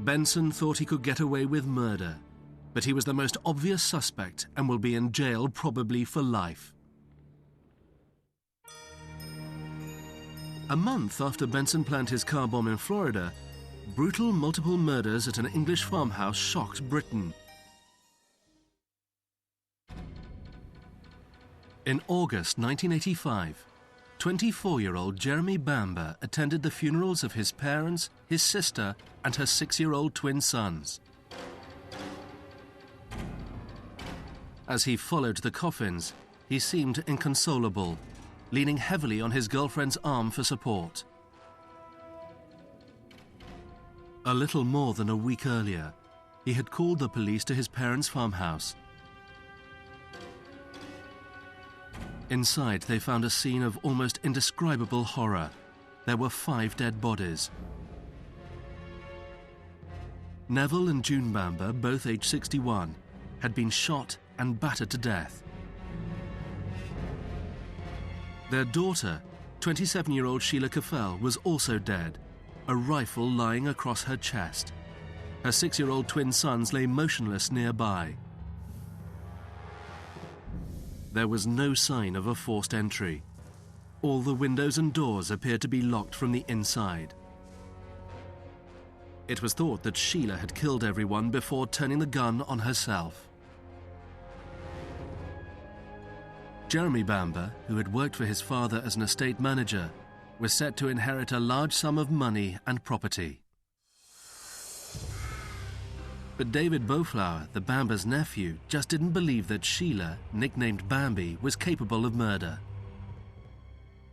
Benson thought he could get away with murder, but he was the most obvious suspect and will be in jail probably for life. A month after Benson planned his car bomb in Florida, brutal multiple murders at an English farmhouse shocked Britain. In August 1985, 24-year-old Jeremey Bamber attended the funerals of his parents, his sister, and her 6-year-old twin sons. As he followed the coffins, he seemed inconsolable, leaning heavily on his girlfriend's arm for support. A little more than a week earlier, he had called the police to his parents' farmhouse. Inside, they found a scene of almost indescribable horror. There were 5 dead bodies. Neville and June Bamber, both aged 61, had been shot and battered to death. Their daughter, 27-year-old Sheila Caffell, was also dead, a rifle lying across her chest. Her 6-year-old twin sons lay motionless nearby. There was no sign of a forced entry. All the windows and doors appeared to be locked from the inside. It was thought that Sheila had killed everyone before turning the gun on herself. Jeremey Bamber, who had worked for his father as an estate manager, was set to inherit a large sum of money and property. But David Beauflower, the Bambers' nephew, just didn't believe that Sheila, nicknamed Bambi, was capable of murder.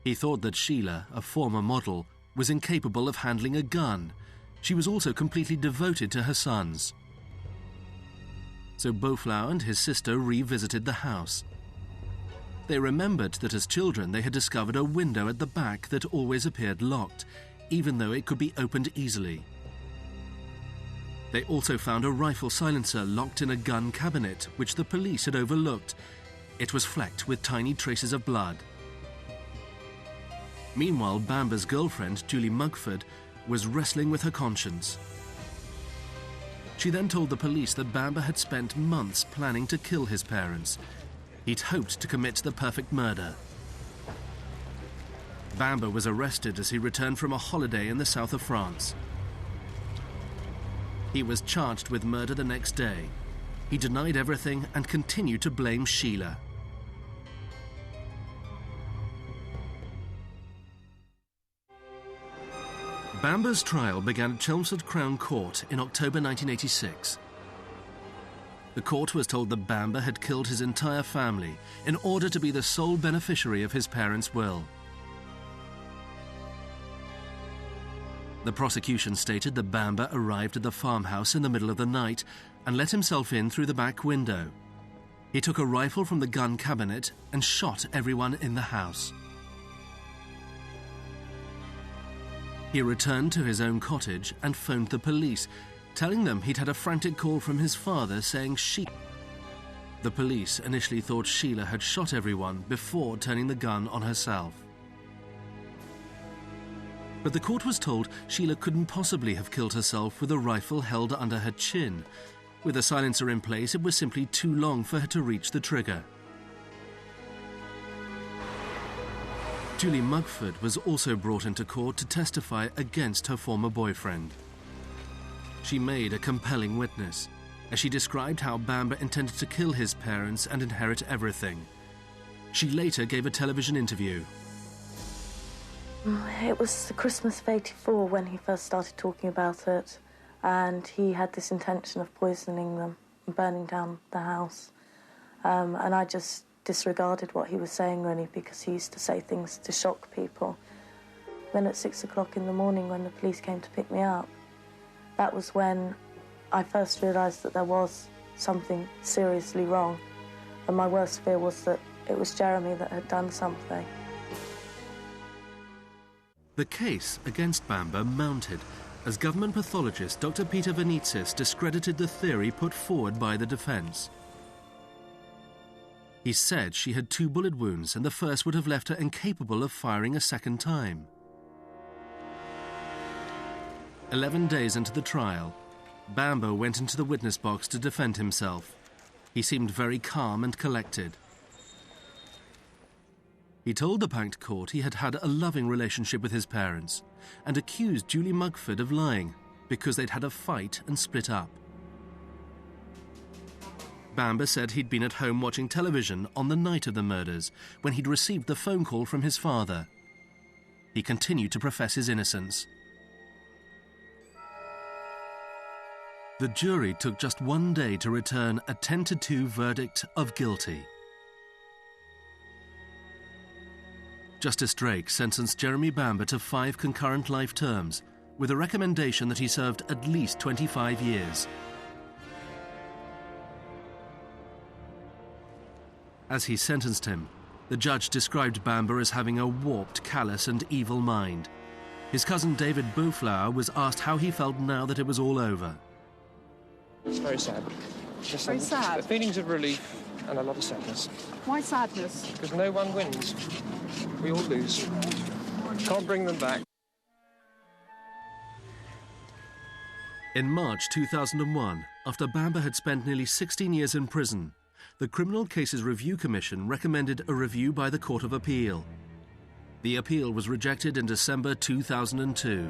He thought that Sheila, a former model, was incapable of handling a gun. She was also completely devoted to her sons. So Beauflower and his sister revisited the house. They remembered that as children they had discovered a window at the back that always appeared locked, even though it could be opened easily. They also found a rifle silencer locked in a gun cabinet, which the police had overlooked. It was flecked with tiny traces of blood. Meanwhile, Bamber's girlfriend, Julie Mugford, was wrestling with her conscience. She then told the police that Bamber had spent months planning to kill his parents. He'd hoped to commit the perfect murder. Bamber was arrested as he returned from a holiday in the south of France. He was charged with murder the next day. He denied everything and continued to blame Sheila. Bamber's trial began at Chelmsford Crown Court in October 1986. The court was told that Bamber had killed his entire family in order to be the sole beneficiary of his parents' will. The prosecution stated that Bamber arrived at the farmhouse in the middle of the night and let himself in through the back window. He took a rifle from the gun cabinet and shot everyone in the house. He returned to his own cottage and phoned the police, telling them he'd had a frantic call from his father saying The police initially thought Sheila had shot everyone before turning the gun on herself. But the court was told Sheila couldn't possibly have killed herself with a rifle held under her chin. With a silencer in place, it was simply too long for her to reach the trigger. Julie Mugford was also brought into court to testify against her former boyfriend. She made a compelling witness, as she described how Bamber intended to kill his parents and inherit everything. She later gave a television interview. It was the Christmas of '84 when he first started talking about it, and he had this intention of poisoning them and burning down the house. And I just disregarded what he was saying, really, because he used to say things to shock people. Then at 6 o'clock in the morning, when the police came to pick me up, that was when I first realised that there was something seriously wrong. And my worst fear was that it was Jeremy that had done something. The case against Bamber mounted as government pathologist Dr. Peter Venitsis discredited the theory put forward by the defence. He said she had 2 bullet wounds and the first would have left her incapable of firing a second time. 11 days into the trial, Bamber went into the witness box to defend himself. He seemed very calm and collected. He told the packed court he had had a loving relationship with his parents and accused Julie Mugford of lying because they'd had a fight and split up. Bamber said he'd been at home watching television on the night of the murders when he'd received the phone call from his father. He continued to profess his innocence. The jury took just one day to return a 10-2 verdict of guilty. Justice Drake sentenced Jeremey Bamber to 5 concurrent life terms, with a recommendation that he served at least 25 years. As he sentenced him, the judge described Bamber as having a warped, callous and evil mind. His cousin David Beauflower was asked how he felt now that it was all over. It's very sad. Just very sad? The feelings of relief and a lot of sadness. Why sadness? Because no one wins. We all lose. Can't bring them back. In March 2001, after Bamber had spent nearly 16 years in prison, the Criminal Cases Review Commission recommended a review by the Court of Appeal. The appeal was rejected in December 2002.